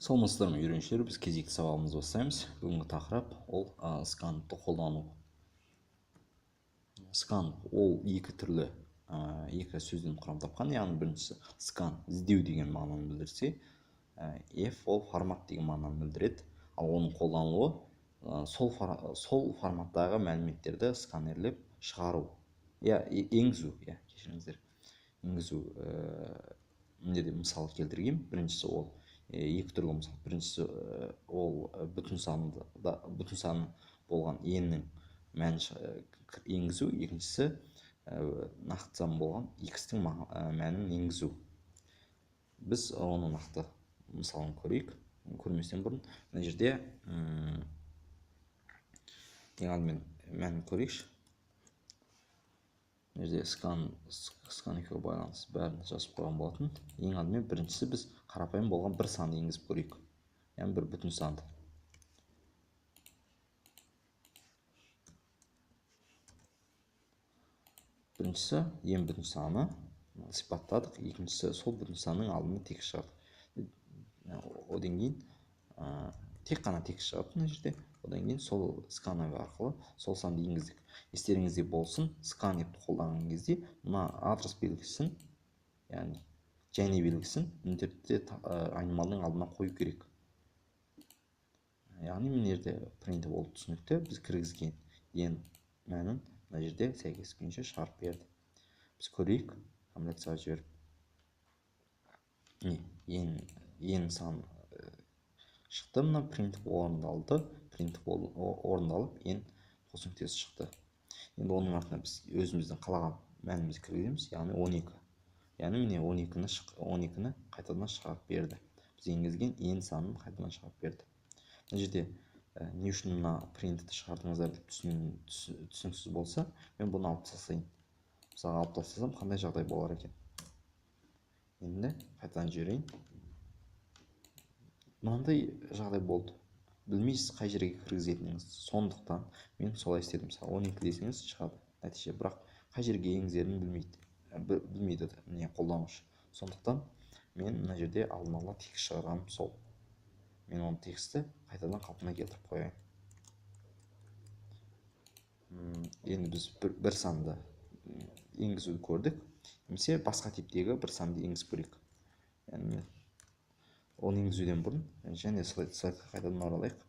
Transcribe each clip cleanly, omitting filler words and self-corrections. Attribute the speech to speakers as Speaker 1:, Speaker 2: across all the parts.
Speaker 1: Саламатсыздар ма үйренушілер, біз кезекті сабағымызды бастаймыз. Бүгінгі тақырып ол сканды қолдану. Скан ол екі түрлі екі сөзден құрам тапқан. Яғни біріншісі скан іздеу деген мағынаны білдірсе, F ол формат деген мағынаны білдіреді. Ал оның қолданылуы сол форматтағы мәліметтерді сканерлеп шығару, енгізу, кешіріңіздер, енгізу. Міне де мысал келтіргем. Біріншісі ол екі түрлі мысал. Біріншісі ол бүтін сан болған n-нің мәнін енгізу. Екіншісі нақты сан болған x-тің мәнін енгізу. Біз оны нақты мысалын көрейік. Көрместен бұрын мына жерде ең алдымен мәнін көрейікші. Мына жерде скан екеуі байланыс бәрін жазып қойған болатын. Ең алдымен біріншісі біз қарапайым болған бір санды енгізіп көрейік. Яғни бір бүтін санды. Біріншісі ең бүтін саны сипаттадық. Екіншісі сол бүтін санның алдында текст шығардық. Одан кейін тек қана текст шығады мына жерде. Одан кейін сол сканер арқылы сол санды енгіздік. Естеріңізде болсын, сканерді қолданған кезде мына адрес белгісін, яғни және белгісін міндетті айнымалының алдына қою керек. Яғни мына жерде print болып түсінікті. Біз кіргізген ең мәнін мына жерде сәйкес күйінше шығарып берді. Біз көрейік, компиляцияға жіберіп. Ең сан шықты, мына print орындалды. Print орындалып ең қос нүктесі шықты. Енді оның артына біз өзіміздің қалаған мәнімізді кіргіземіз, яғни 12. Яғни міне 12-ні қайтадан шығарып берді. Біз енгізген ең санын қайтадан шығарып берді. Мына жерде не үшін мына принтті шығардыңыздар деп түсініксіз болса, мен бұны алып тастайын. Мысалға алып тастасам, қандай жағдай болар екен? Енді қайтадан жіберейін. Мынандай жағдай болды. Білмейсіз қай жерге кіргізетініңіз. Сондықтан мен солай істедім. 12 десеңіз шығады нәтиже, бірақ қай жерге енгізерін білмейді не қолданушы. Сондықтан мен мына жерде алдын ала текст шығарғаным сол. Мен оны текстті қайтадан қалпына келтіріп қояйын. Енді біз бір санды енгізуді көрдік. Немесе басқа типтегі бір санды енгізіп көрейік. Яғни оны енгізуден бұрын және слайдқа қайтадан оралайық.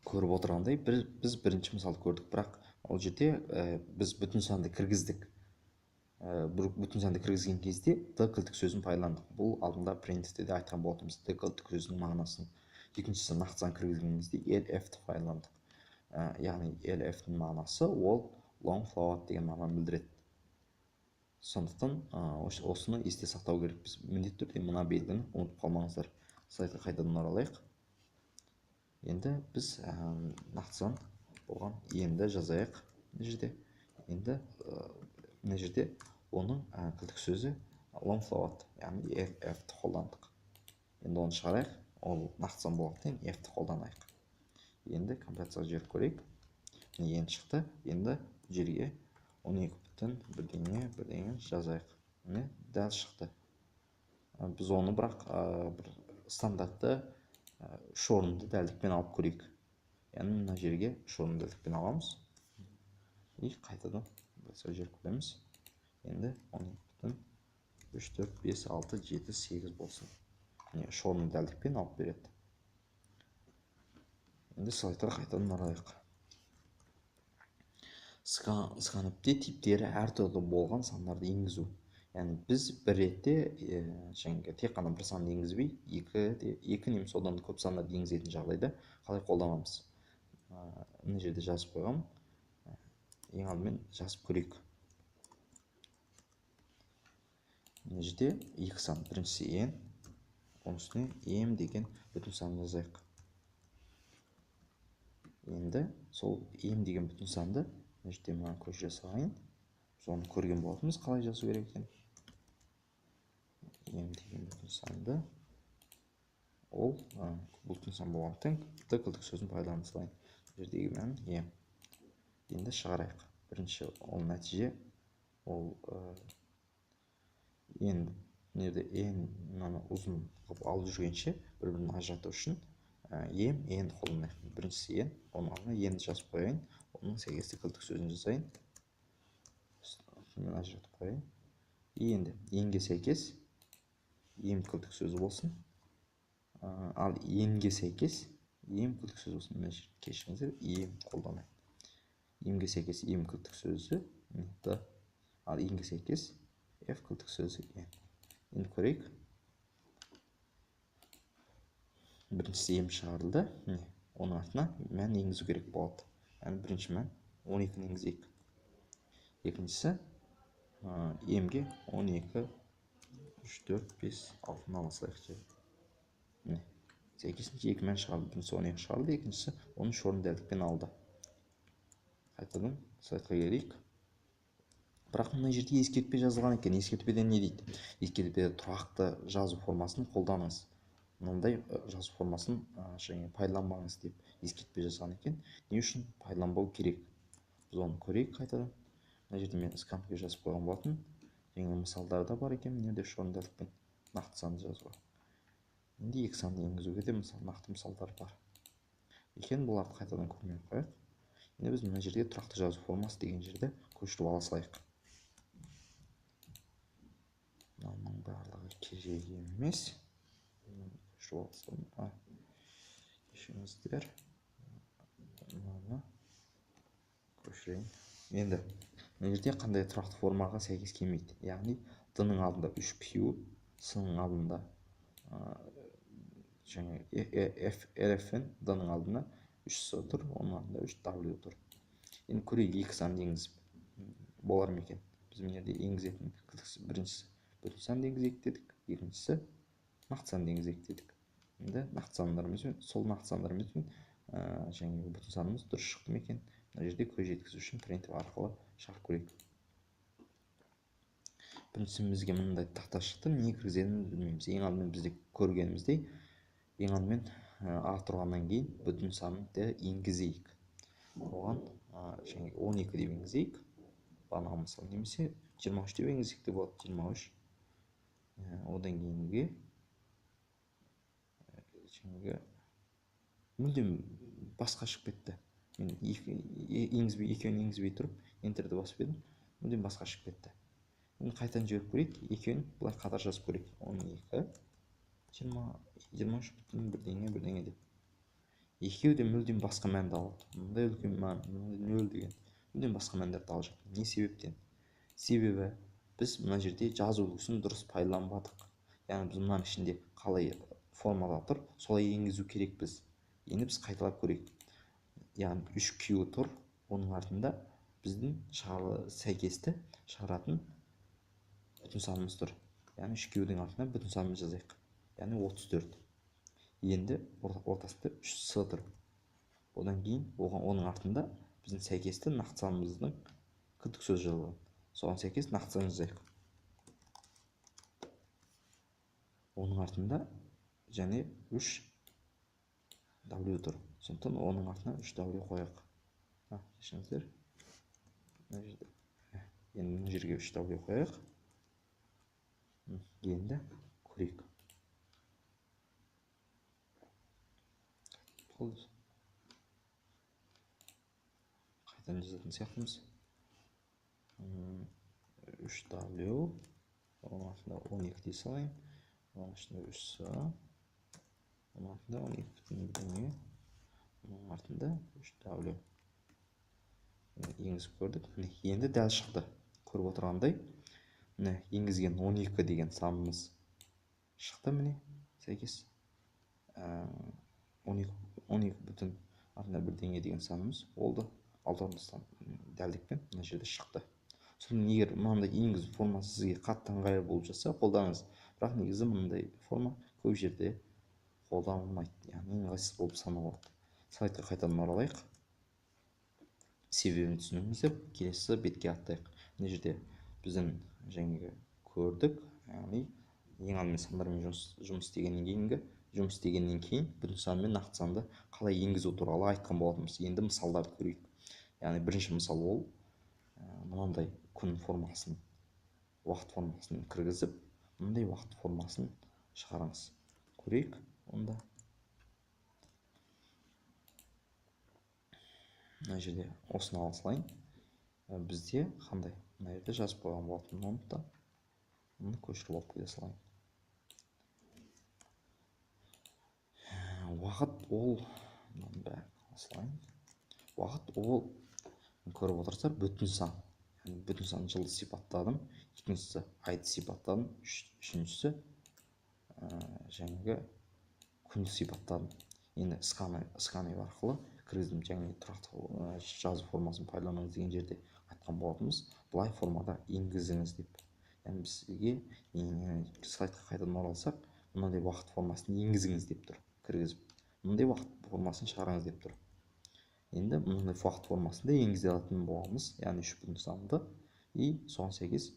Speaker 1: Көріп отырғандай біз бірінші мысал көрдік, бірақ ол жерде біз бүтін санды кіргіздік. Бүтін санды кіргізген кезде d кілттік сөзін пайдаландық. Бұл алдында принтте де айтқан болатынбыз d кілттік сөзінің мағынасын. Екіншісі нақты сан кіргізген кезде elf-ті пайдаландық. Яғни elf-тің мағынасы ол long float деген мағынаны білдіреді. Сондықтан осыны есте сақтау керек. Біз міндетті түрде мына белгіні ұмытып қалмаңыздар. Слайдқа қайтадан оралайық. Енді біз нақты сан болған енді жазайық мына жерде. Енді мына жерде оның кілттік сөзі long float, яғни f-ті қолдандық. Енді оны шығарайық. Ол нақты сан болғандықтан f-ті қолданайық. Енді компиляцияға жіберіп көрейік. Енді шықты. Енді жерге 12,1 жазайық. Міне дәл шықты. Біз оны бірақ бір стандартты үш орынды дәлдікпен алып көрейік. Яғни мына жерге үш орынды дәлдікпен аламыз. И қайтадан жіберіп көреміз. Енді 12,3, 4, 5, 6, 7, 8 болсын. Үш орынды дәлдікпен алып береді. Енді слайдқа қайтадан оралайық. Сканепте типтері әртүрлі болған сандарды енгізу. Яғни біз бір ретте тек қана бір санды енгізбей, екі немесе одан көп сандарды енгізетін жағдайда қалай қолданамыз? Мына жерде жазып қойғам. Ең алдымен жазып көрейік. Мына жерде екі сан. Біріншісі n, оның үстіне m деген бүтін санды жазайық. Енді сол m деген бүтін санды мына жерде маған көшіре салайын. Біз оны көрген болатынбыз, қалай жазу керек екен. m деген бүтін санды ол бүтін сан болғандықтан d кілттік сөзін пайдаланайын. Жердегі мән m. Енді шығарайық. Бірінші ол нәтиже ол n мына жерде n мынаны ұзын қылып алып жүргенше бір бірін ажырату үшін ем n қолданайық. Біріншісі n, оның алдына n жазып қояйын, оның сәйкестік кілттік сөзін жасайын, мен ажыратып қояйын. Енді n-ге сәйкес ем кілттік сөзі болсын, ал n-ге сәйкес ем кілттік сөзі болсын. Мына жерде кешіріңіздер, ем қолданайын. Ем-ге сәйкес ем кілттік сөзі д, ал n-ге сәйкес f кілттік сөзі n. Енді көрейік. Біріншісі ем шығарылды. Оның артына мән енгізу керек болады. Яғни бірінші мән 12-ні енгізейік. Екіншісі емге 12, 3, 4, 5, 6-ны ала салайық. Сәйкесінше екі мән шығарылды. Біріншісі 12 шығарылды, екіншісі 13 орын дәлдікпен алды. Қайтадан слайдқа келейік. Бірақ мына жерде ескертпе жазылған екен. Ескертпеде не дейді? Ескертпеде тұрақты жазу формасын қолданыңыз. Мынандай жазу формасын пайдаланбаңыз деп ескертпе жазған екен. Не үшін пайдаланбау керек? Біз оны көрейік қайтадан. Мына жерде мен скампке жазып қойған болатын. Және мысалдар да бар екен. Міне де үш орын дәлдікпен нақты санды жазуға. Енді екі санды енгізуге де нақты мысалдар бар екен. Бұларды қайтадан көрмей қояйық. Енді біз мына жерде тұрақты жазу формасы деген жерде көшіріп ала салайық. Мынаның барлығы керек емес. Кешіріңіздер, мынаны көшірейін. Енді мына жерде қандай тұрақты формаға сәйкес келмейді. Яғни д-ның алдында 3q, с-ның алдында rfn, д-ның алдында 3s тұр, оның алдында 3w тұр. Енді көрейік, екі санды енгізіп болар ма екен? Біз мына жерде енгізетін біріншісі бүтін санды енгізейік дедік, екіншісі нақты санды енгізейік дедік. Енді нақты сандарымызбен, сол нақты сандарымызбен және бүтін санымыз дұрыс шықты ма екен? Мына жерде көз жеткізу үшін принтер арқылы шығарып көрейік. Біріншісімізге мынандай тақта шықты, не кіргізетінін білмейміз. Ең алдымен бізде көргеніміздей, ең алдымен а тұрғаннан кейін бүтін санды енгізейік. Оған 12 деп енгізейік. Бағанағы мысал, немесе 23 деп енгізейік те болады. 23. Одан кейінге мүлдем басқа шығып кетті. Мен екеуін енгізбей тұрып, ентерді басып едім, мүлдем басқа шығып кетті. Енді қайтадан жіберіп көрейік, екеуін бұлай қатар жазып көрейік. 12, 23 бүтін бірдеңе деп. Екеуі де мүлдем басқа мәнді алады. Мұндай үлкен мән, нөл деген мүлдем басқа мәндерді алып жатыр. Не себептен? Себебі біз мына жерде жазу үлгісін дұрыс пайдаланбадық. Яғни біз мынаның ішінде қалай формада тұр, солай енгізу керек біз. Енді біз қайталап көрейік. Яғни 3q тұр, оның артында біздің сәйкесті шығаратын бүтін санымыз тұр. Яғни 3q-дің артына бүтін санымыз жазайық. Яғни 34. Енді ортасында 3s тұр. Одан кейін оның артында біздің сәйкесті нақты санымыздың кілттік сөзі жазылған. Соған сәйкес нақты сан жазайық. Оның артында және 3w тұр. Сондықтан оның артына 3w қояйық. Кешіріңіздер. Енді мына жерге 3w қояйық. Енді көрейік. Қайтадан жазатын сияқтымыз. 3w, оның артында 12 дей салайын. Оның артында 3s, оның артында 12 бүтін бірдеңе, оның артында 3w. Енгізіп көрдік. Енді дәл шықты. Көріп отырғандай, енгізген 12 деген санымыз шықты. Міне сәйкес 12 бүтін артында бірдеңе деген санымыз болды. 6 орындастан дәлдікпен мына жерде шықты. Содан егер мынандай енгізу формасы сізге қатты ыңғайлы болып жатса, қолданыңыз. Бірақ негізі мынандай форма көп жерде қолданылмайды. Яғни ыңғайсыз болып саналады. Слайдқа қайтадан оралайық. Себебін түсініңіздер, келесі бетке аттайық. Мына жерде біздің жаңағы көрдік. Яғни ең алдымен сандармен жұмыс істегеннен кейін бүтін сан мен нақты санды қалай енгізу туралы айтқан болатынбыз. Енді мысалдарды көрейік. Яғни бірінші мысал ол мынандай күн формасын, уақыт формасын кіргізіп, мындай уақыт формасын шығарыңыз. Көрейік онда. Мына жерде осыны ала салайын. Бізде қандай? Мына жерде жазып қойған болатын. Оны көшіріп алып келе салайын. Уақыт ол уақыт ол көріп отырсыздар бүтін сан. Яғни бүтін сан жылды сипаттадым, екіншісі айды сипаттадым, үшіншісі жаңағы күнді сипаттадым. Енді scanf арқылы кіргіздім, жаңағы тұрақты жазу формасын пайдаланыңыз деген жерде айтқан болатынбыз. Бұлай формада енгізіңіз деп. Яғни бізге слайдқа қайтадан оралсақ, мынандай уақыт формасын енгізіңіз деп тұр, кіргізіп. Мынандай уақыт формасын шығарыңыз деп тұр. Енді мынандай уақыт формасында енгізе алатын боламыз, яғни 3 бүтін санды, и соған сәйкес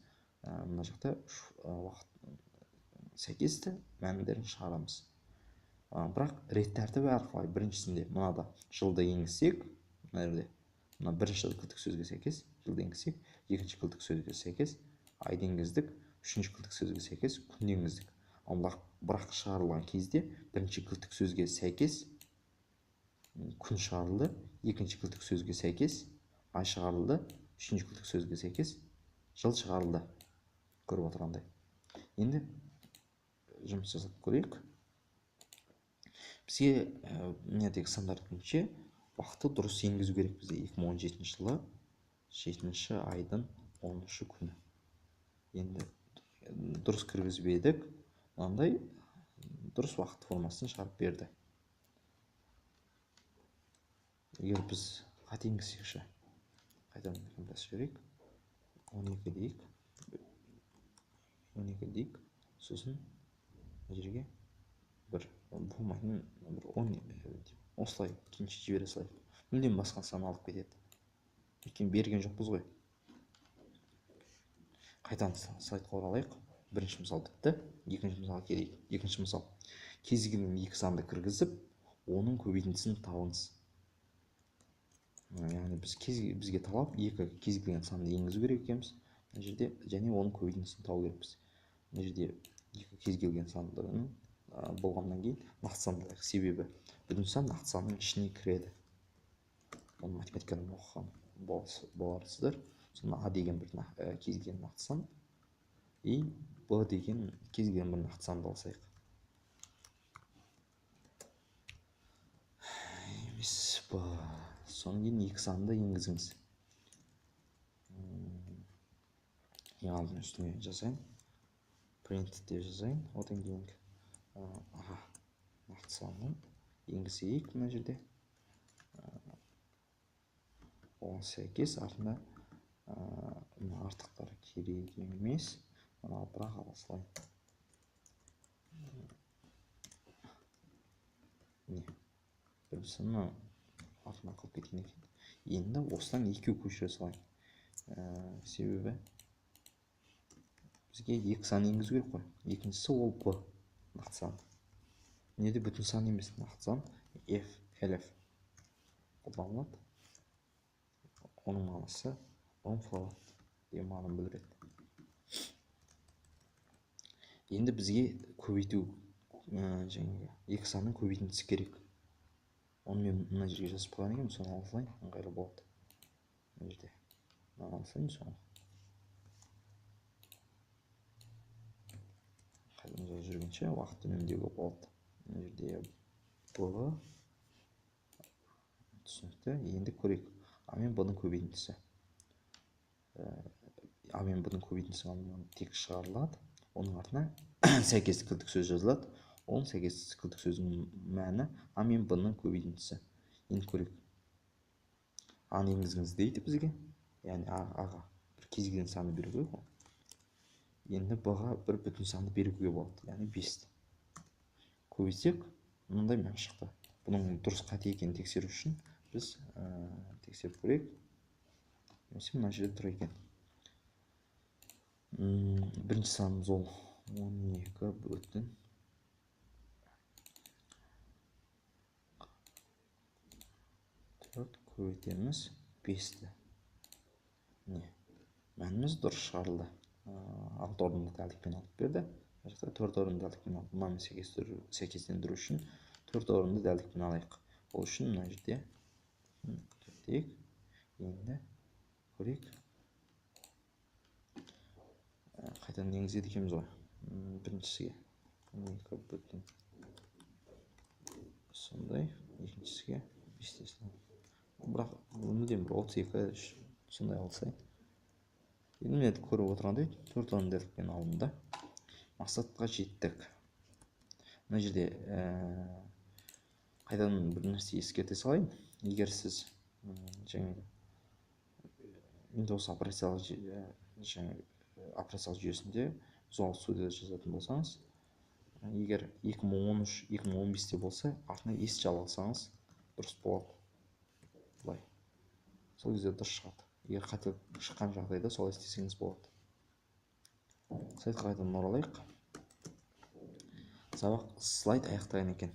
Speaker 1: мына жақта уақыт сәйкесті мәндерін шығарамыз. Бірақ рет тәртібі әрқалай. Біріншісінде мынада жылды енгізсек, мына жерде мына бірінші кілттік сөзге сәйкес жылды енгізсек, екінші кілттік сөзге сәйкес айды енгіздік, үшінші кілттік сөзге сәйкес күнді енгіздік. Бірақ шығарылған кезде бірінші кілттік сөзге сәйкес күн шығарылды, екінші кілттік сөзге сәйкес ай шығарылды, үшінші кілттік сөзге сәйкес жыл шығарылды. Көріп отырғандай. Енді жұмыс жасап көрейік. Бізге мынадегі стандарт бойынша уақытты дұрыс енгізу керек бізде. 2017 жылы 7 айдың 10 күні. Енді дұрыс кіргізбедік, мынандай дұрыс уақыт формасын шығарып берді. Егер біз қате енгізсекші, қайтадан компрессор жіберейік, 12 дейік, сосын жерге бір болмайтын бір 10 осылай кейінше жібере салайық. Мүлдем басқа сан алып кетеді. Өйткені берген жоқпыз ғой. Қайтадан слайдқа оралайық. Бірінші мысал бітті, екінші мысалға келейік. Екінші мысал. Кез келген екі санды кіргізіп, оның көбейтіндісін табыңыз. Яғни бізге талап екі кез келген санды енгізу керек екенбіз. Мына жерде және оның көбейтіндісін табу керекпіз. Мына жерде екі кез келген сандығының болғаннан кейін нақты сандылайық. Себебі бүтін сан нақты санның ішіне кіреді. Оны математикадан оқыған боларсыздар. Сонда А деген бір кез келген нақты сан, и Б деген кез келген бір нақты санды алсайық. Емес Б. Содан кейін екі санды енгізіңіз. Ең алдымен үстіне жазайын. Print деп жазайын. Одан кейін нақты санын енгізейік мына жерде. Оған сәйкес артында артықтар керек емес. Мына бірақ ала салайын. Бірісіні артына қалып кеткен екен. Енді осыдан екеу көшіре салайын. Себебі бізге екі сан енгізу керек қой. Екіншісі ол Б нақты сан. Неде бүтін сан емес нақты сан F, LF қолданылады. Оның мағынасы float деген мағынаны білдіреді. Енді бізге көбейту жаңағы екі санның көбейтіндісі керек. Оны мен мына жерге жазып қойған екенмін, соны ала салайын, ыңғайлы болады. Мына жерде ала салайын, соны қайдан жазып жүргенше уақыт үнемдеуге болады. Мына жерде Б түсінікті. Енді көрейік. А мен Б-ның көбейтіндісі. А мен Б-ның көбейтіндісі тек шығарылады. Оның артына сәйкестік кілттік сөз жазылады. Оның сәйкестік кілттік сөздің мәні А мен Б-ның көбейтіндісі. Енді көрейік. А-ны енгізіңіз дейді бізге. Яғни А-ға бір кез келген санды беруге ғой. Енді Б-ға бір бүтін санды беруге болады. Яғни 5-ті. Көбейтсек, мынандай мән шықты. Бұның дұрыс қате екенін тексеру үшін біз тексеріп көрейік. Немесе мына жерде тұр екен. Бірінші санымыз ол 12 бүтін көбейтеміз 5-ті. Мәніміз дұрыс шығарылды. 6 орындықты әліппен алып берді. мына жақта 4 орынды дәлдікпен алдық. Мынаны сәйкестендіру үшін 4 орынды дәлдікпен алайық. Ол үшін мына жерде кетейік. Енді көрейік. Қайтадан енгізеді екенбіз ғой. Біріншісіге 2 бүтін сондай, екіншісіге 5-тесін. Бірақ мүлдем бір 32 сондай алсай. Енді міне көріп отырғандай 4 орынды дәлдікпен алдым да. Мақсатқа жеттік. Мына жерде қайтадан бір нәрсе ескерте салайын. Егер сіз жаңағы Windows операциялық жүйесінде Visual Studio жазатын болсаңыз, егер 2013-2015-те болса, артына S жалғасаңыз дұрыс болады. Былай. Сол кезде дұрыс шығады. Егер қате шыққан жағдайда солай істесеңіз болады. Сайтқа қайтадан оралайық. Сабақ слайд аяқтаған екен.